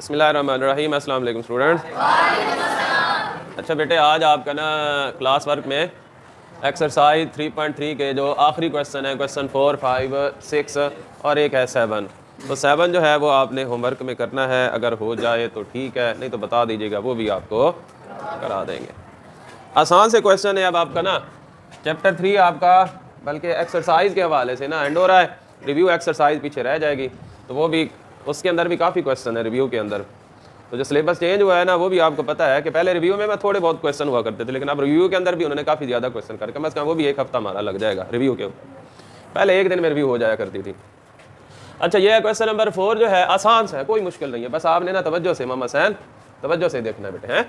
बिस्मिल्लाहिर्रहमानिर्रहीम। अस्सलाम वालेकुम स्टूडेंट्स। अच्छा बेटे, आज आपका ना क्लास वर्क में एक्सरसाइज 3.3 के जो आखिरी क्वेश्चन है, क्वेश्चन 4, 5, 6 और एक है 7। तो 7 जो है वो आपने होमवर्क में करना है। अगर हो जाए तो ठीक है, नहीं तो बता दीजिएगा, वो भी आपको करा देंगे। आसान से क्वेश्चन है। अब आपका ना चैप्टर 3 आपका बल्कि एक्सरसाइज के हवाले से ना एंड हो रहा है। रिव्यू एक्सरसाइज पीछे रह जाएगी, तो वो भी उसके अंदर भी काफ़ी क्वेश्चन है रिव्यू के अंदर। तो जो सिलेबस चेंज हुआ है ना, वो भी आपको पता है कि पहले रिव्यू में मैं थोड़े बहुत क्वेश्चन हुआ करते थे, लेकिन अब रिव्यू के अंदर भी उन्होंने काफ़ी ज़्यादा क्वेश्चन कर कम अज़ कम वो भी एक हफ्ता हमारा लग जाएगा रिव्यू के ऊपर। पहले एक दिन में रिव्यू हो जाया करती थी। अच्छा, ये है क्वेश्चन नंबर 4 जो है आसान सा है, कोई मुश्किल नहीं है। बस आपने ना तवज्जो से मोहम्मद हसैन तवज्जो से देखना है बेटे। हैं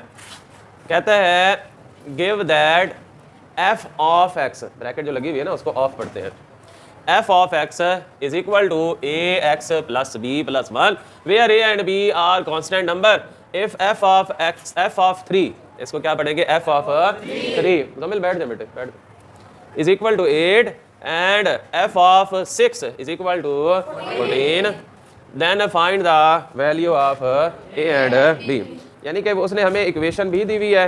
कहता है give that F of x, bracket जो लगी हुई है ना उसको ऑफ पढ़ते हैं। f of x is equal to ax plus b plus 1 where a and b are constant number if f of 3, इसको क्या पढ़ेंगे, f of 3 मुकम्मल बैठ जाए बेटे, बैठ जाए, is equal to 8 and f of 6 is equal to 14, then find the value of a and b। यानी कि उसने हमें इक्वेशन भी दी हुई है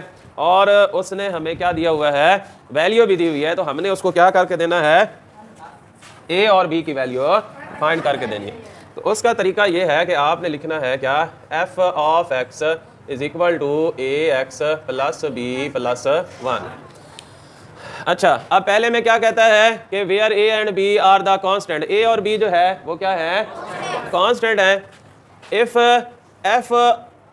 और उसने हमें क्या दिया हुआ है, वैल्यू भी दी हुई है। तो हमने उसको क्या करके देना है, ए और बी की वैल्यू फाइंड करके देनी है। तो उसका तरीका ये है कि आपने लिखना है क्या, f of x is equal to a x plus b plus 1। अच्छा, अब पहले में क्या कहता है कि where a and b are the constant, a और बी जो है वो क्या है, कांस्टेंट है। If f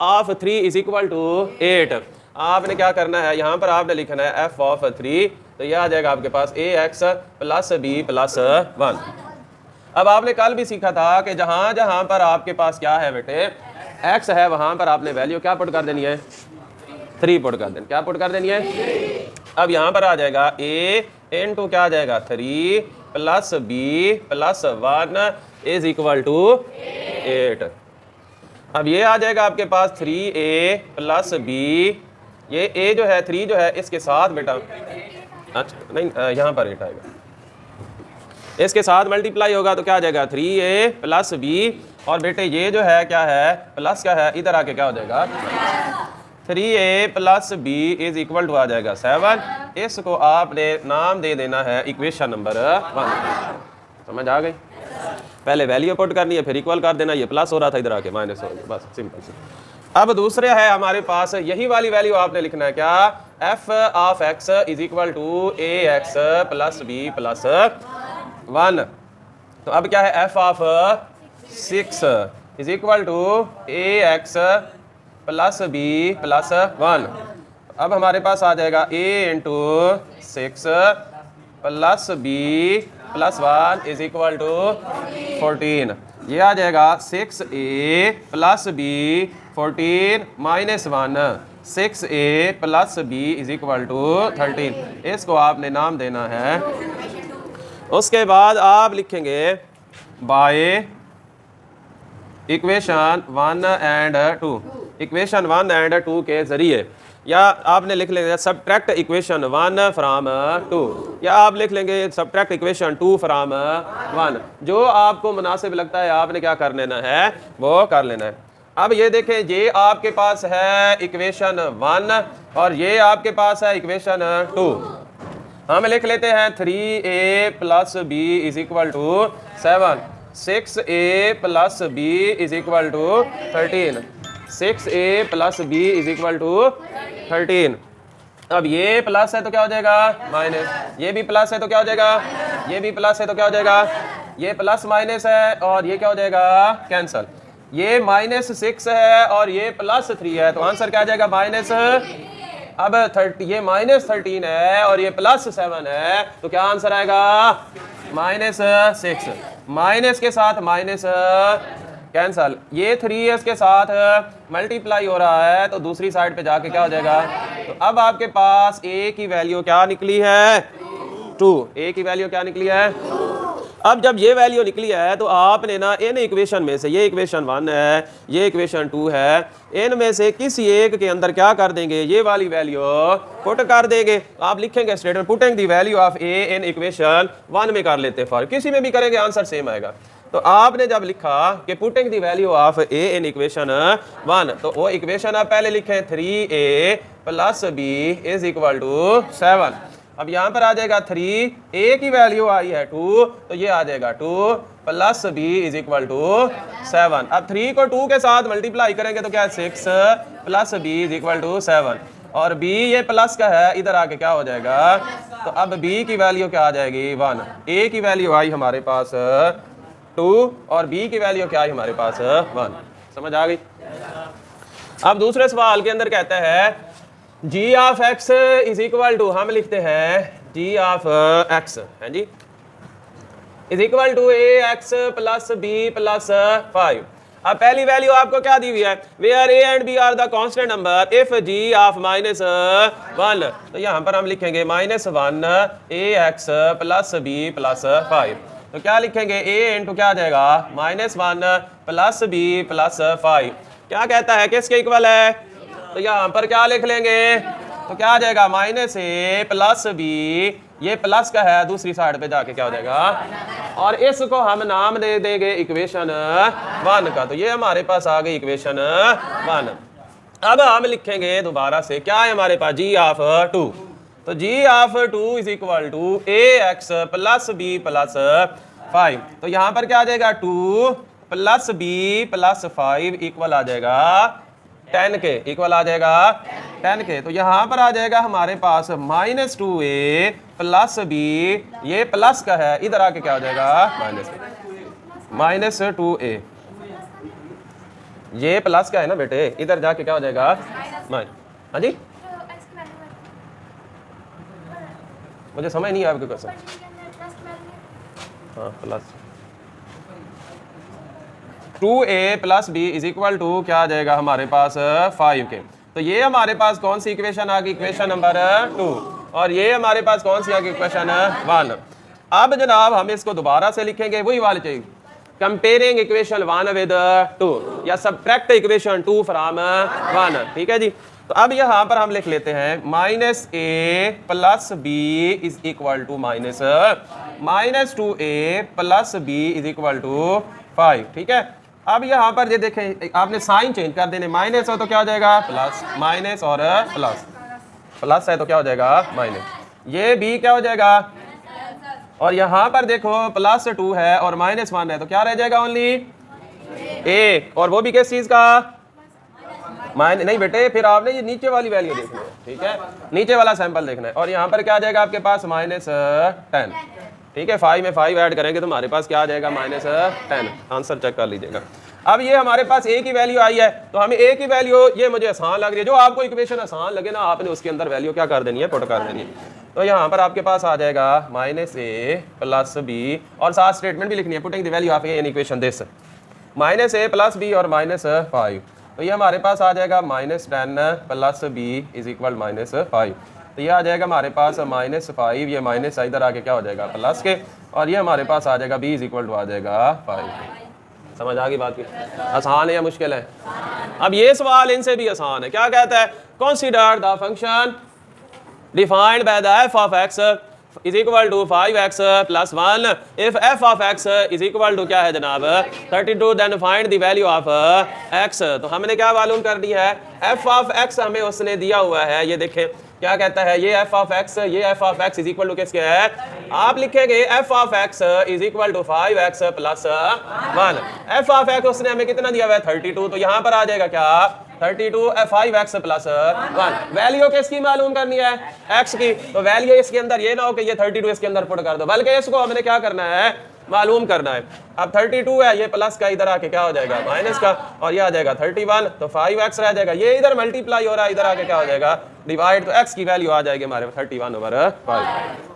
of 3 is equal to 8, आपने क्या करना है, यहाँ पर आपने लिखना है एफ ऑफ 3, तो यह आ जाएगा आपके पास ए एक्स प्लस बी प्लस 1। अब आपने कल भी सीखा था कि जहाँ जहाँ पर आपके पास क्या है बेटे, एक्स है, वहाँ पर आपने वैल्यू क्या पुट कर देनी है, 3 पुट कर देनी। क्या पुट कर देनी है। अब यहाँ पर आ जाएगा ए इनटू क्या आ जाएगा 3 plus b plus 1 is equal to 8। अब ये आ जाएगा आपके पास 3a प्लस बी, ये a जो है 3 जो है इसके साथ बेटा, अच्छा नहीं यहाँ पर 8 आएगा, इसके साथ मल्टीप्लाई होगा तो क्या आ जाएगा 3a प्लस बी, और बेटे ये जो है क्या है, प्लस क्या है, इधर आके क्या हो जाएगा 3a plus b is equal to आ जाएगा 7। इसको आपने नाम दे देना है इक्वेशन नंबर 1। समझ आ गई। पहले वैल्यू पुट करनी है, फिर इक्वल कर देना, ये प्लस हो रहा था इधर आके माइनस हो गया, बस सिंपल सी। अब दूसरे है हमारे पास, यही वाली वैल्यू आपने लिखना है क्या, f of x is equal to a x plus b plus 1। तो अब क्या है, f of 6 is equal to a x plus b plus 1। अब हमारे पास आ जाएगा a into 6 plus b plus 1 is equal to 14। ये आ जाएगा 6a plus b 14 minus 1, 6a plus b is equal to 13। इसको आपने नाम देना है। उसके बाद आप लिखेंगे by equation 1 and 2, equation 1 and 2 के ज़रिए, या आपने लिख लेंगे सब्ट्रैक्ट इक्वेशन 1 फ्राम 2, या आप लिख लेंगे सब्ट्रैक्ट इक्वेशन 2 फ्राम 1। जो आपको मुनासिब लगता है आपने क्या कर लेना है, वो कर लेना है। अब ये देखें, ये आपके पास है इक्वेशन 1 और ये आपके पास है इक्वेशन 2। हम लिख लेते हैं 3a plus b is equal to 7, 6a plus b is equal to 13, 6a plus b is equal to 13। अब ये प्लस है तो क्या हो जाएगा माइनस, ये भी प्लस है तो क्या हो जाएगा, ये भी प्लस है तो क्या हो जाएगा, ये प्लस माइनस है और ये क्या हो जाएगा कैंसल। ये -6 है और ये +3 है, तो आंसर क्या आ जाएगा माइनस। अब 30, ये -13 है और ये +7 है, तो क्या आंसर आएगा -6। माइनस के साथ माइनस कैंसल, ये 3s के साथ मल्टीप्लाई हो रहा है, तो दूसरी साइड पे जाके क्या हो जाएगा। तो अब आपके पास a की वैल्यू क्या निकली है 2, a की वैल्यू क्या निकली है। अब जब ये वैल्यू निकली है तो आपने ना इन इक्वेशन में से, ये इक्वेशन 1 है, ये इक्वेशन 2 है, इनमें से किसी एक के अंदर क्या कर देंगे, ये वाली वैल्यू पुट कर देंगे। आप लिखेंगे statement putting the value of a in equation 1 में कर लेते हैं, फॉर किसी में भी करेंगे आंसर सेम आएगा। तो आपने जब लिखा कि putting the value of A in equation 1, तो वो इक्वेशन आप पहले लिखें 3a + b is equal to 7। अब यहाँ पर आ जाएगा 3, a की वैल्यू आई है 2, तो ये आ जाएगा 2 + b इज इक्वल टू 7। अब 3 को 2 के साथ मल्टीप्लाई करेंगे तो क्या है 6 + b इज इक्वल टू 7, और b ये प्लस का है, इधर आके क्या हो जाएगा, तो अब b की वैल्यू क्या आ जाएगी 1, a की वैल्यू आई हमारे पास 2 और b की वैल्यू क्या आई हमारे पास 1। समझ आ गई। अब दूसरे सवाल के अंदर कहता है g of x is equal to, हम लिखते हैं g ऑफ x है g is equal to ax + b + 5। अब पहली वैल्यू आपको क्या दी हुई है, where a and b are the constant number if g of -1, तो यहाँ पर हम लिखेंगे -1 ax + b + 5। तो क्या लिखेंगे a इंटू क्या आ जाएगा -1 + b + 5, क्या कहता है किसके इक्वल है, तो यहाँ पर क्या लिख लेंगे, तो क्या आ जाएगा -a + b, ये प्लस का है, दूसरी साइड पे जाके क्या हो जाएगा, और इसको हम नाम दे देंगे इक्वेशन 1 का। तो ये हमारे पास आ गई इक्वेशन 1। अब हम लिखेंगे दोबारा से क्या है हमारे पास g ऑफ 2, तो g of 2 is equal to ax + b + 5। तो यहाँ पर क्या आ जाएगा 2 + b + 5 इक्वल आ जाएगा 10 के, इक्वल आ जाएगा 10 के। तो यहाँ पर आ जाएगा हमारे पास -2a + b, ये प्लस का है, इधर आके क्या हो जाएगा -2a, ये प्लस का है ना बेटे, इधर जाके क्या हो जाएगा हाँ जी, मुझे समझ नहीं आया आपके क्वेश्चन। हाँ plus 2a + b is equal to क्या आ जाएगा हमारे पास 5 के। तो ये हमारे पास कौन सी इक्वेशन आ गई, इक्वेशन नंबर 2, और ये हमारे पास कौन सी आ गई, इक्वेशन 1। अब जनाब हम इसको दोबारा से लिखेंगे, वही वाले चाहिए, कंपेयरिंग इक्वेशन 1 विद 2 या सब्ट्रैक्ट इक्वेशन 2 फ्रॉम 1, ठीक है जी। तो अब यहाँ पर हम लिख लेते हैं -a + b is equal to -2a + b is equal to 5, ठीक है। अब यहाँ पर ये देखें, आपने साइन चेंज कर देने, माइनस हो तो क्या हो जाएगा प्लस, माइनस और प्लस, प्लस है तो क्या हो जाएगा माइनस, ये b क्या हो जाएगा, और यहाँ पर देखो +2 है और -1 है, तो क्या रह जाएगा ओनली a, और वो भी किस चीज़ का माइनस, नहीं बेटे फिर आपने ये नीचे वाली वैल्यू देखनी है, ठीक है, नीचे वाला सैंपल देखना है। और यहाँ पर क्या आ जाएगा आपके पास -10, ठीक है, 5 में 5 ऐड करेंगे तो हमारे पास क्या आ जाएगा -10। आंसर चेक कर लीजिएगा। अब ये हमारे पास a की वैल्यू आई है, तो हमें a की वैल्यू, ये मुझे आसान लग रही है, जो आपको इक्वेशन आसान लगे ना आपने उसके अंदर वैल्यू क्या कर देनी है, पुट कर देनी है। तो यहाँ पर आपके पास आ जाएगा -a + b, और साथ स्टेटमेंट भी लिखनी है, putting the value of a in equation this, -a + b और -5। तो ये हमारे पास आ जाएगा -10 + b इज इक्वल -5। तो ये आ जाएगा हमारे पास -5, ये माइनस इधर आके क्या हो जाएगा प्लस के, और ये हमारे पास आ जाएगा b इज इक्वल टू आ जाएगा 5। समझ आ गई बात की, आसान है या मुश्किल है। अब ये सवाल इनसे भी आसान है, क्या कहता है, consider the function defined by the f of x is equal to 5x + 1 if f of x is equal to क्या है जनाब 32, then find the value of x। तो हमने क्या मालूम कर दिया है, f ऑफ x हमें उसने दिया हुआ है, ये देखें क्या कहता है, ये f ऑफ x, ये f of x is equal to किसके है, आप लिखेंगे f of x is equal to 5x + 1। f of x उसने हमें कितना दिया हुआ है 32, तो यहाँ पर आ जाएगा क्या 32 5x + 1। वैल्यू किसकी मालूम करनी है, x की, तो वैल्यू इसके अंदर ये ना हो कि ये 32 इसके अंदर पुट कर दो, बल्कि इसको हमने क्या करना है मालूम करना है। अब 32 है, ये प्लस का इधर आके क्या हो जाएगा माइनस का, और ये आ जाएगा 31, तो 5x रह जाएगा, ये इधर मल्टीप्लाई हो रहा है, इधर आके क्या हो जाएगा डिवाइड, तो x की वैल्यू आ जाएगी हमारे 31/5।